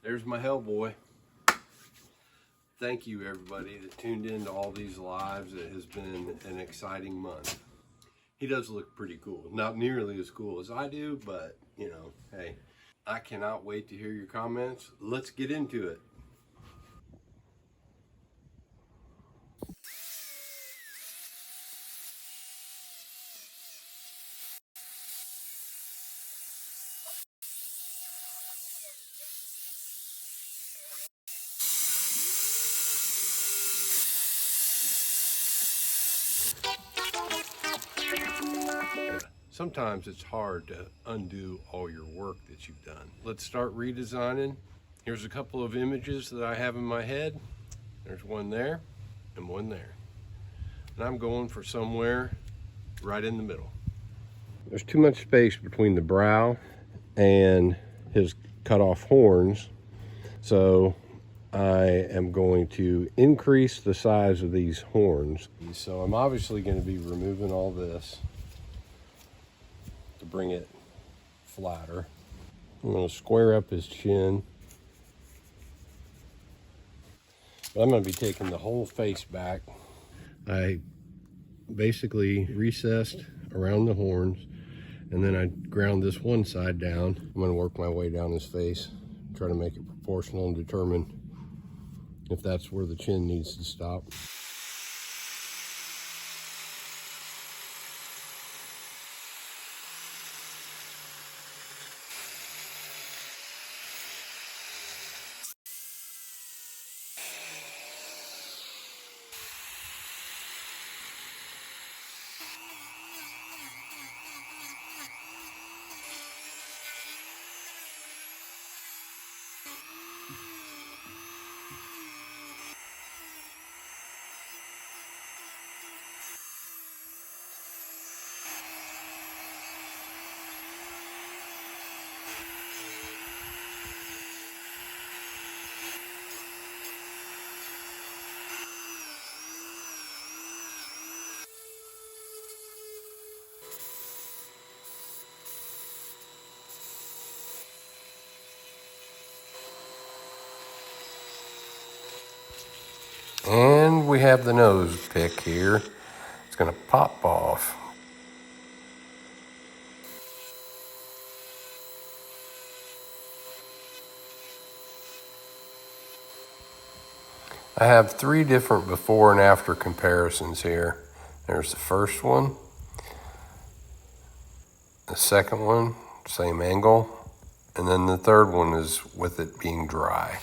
There's my Hellboy. Thank you everybody that tuned in to all these lives. It has been an exciting month. He does look pretty cool. Not nearly as cool as I do, but you know, hey, I cannot wait to hear your comments. Let's get into it. Sometimes it's hard to undo all your work that you've done. Let's start redesigning. Here's a couple of images that I have in my head. There's one there and one there. And I'm going for somewhere right in the middle. There's too much space between the brow and his cut off horns. So I am going to increase the size of these horns. So I'm obviously going to be removing all this to bring it flatter. I'm going to square up his chin. But I'm going to be taking the whole face back. I basically recessed around the horns, and then I ground this one side down. I'm going to work my way down his face, try to make it proportional and determine if that's where the chin needs to stop. And we have the nose pick here. It's going to pop off. I have 3 different before and after comparisons here. There's the first one, the second one, same angle, and then the third one is with it being dry.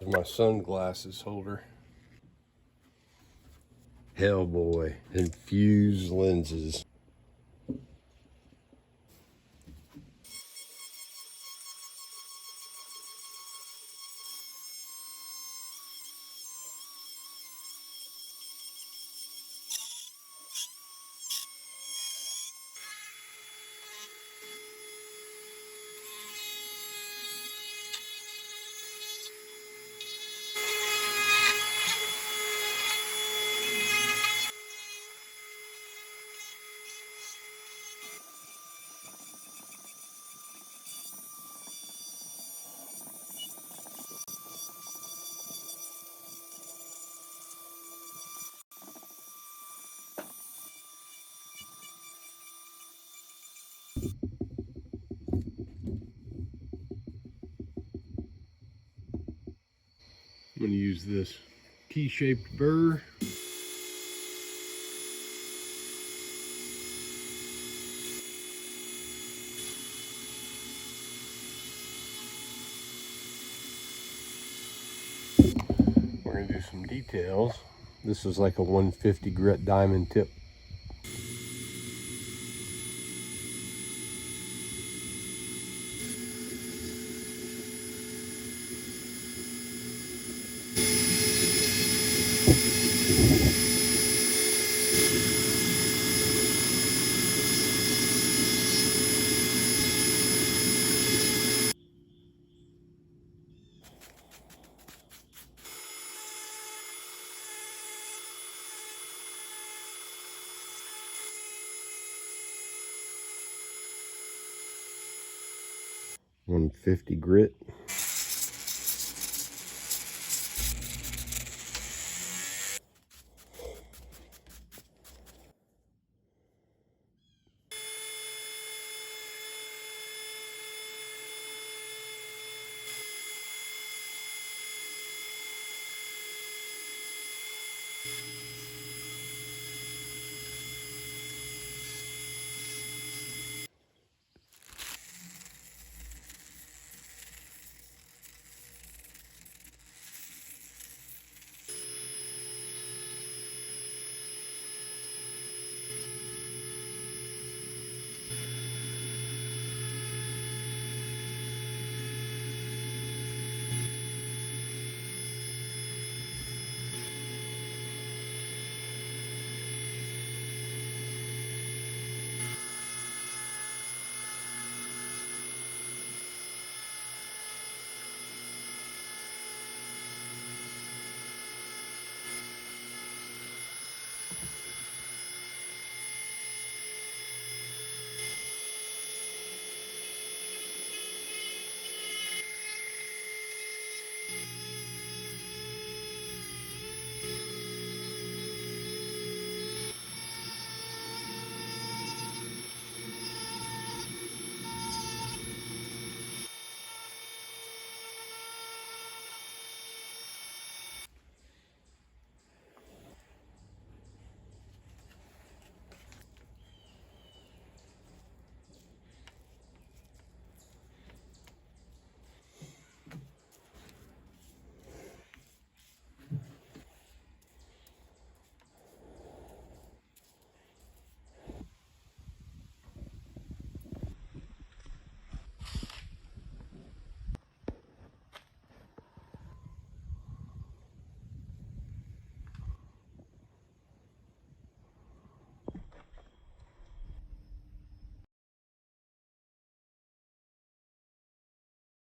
My sunglasses holder. Hellboy infused lenses. I'm going to use this T-shaped burr. We're going to do some details. This is like a 150 grit diamond tip. 150 grit.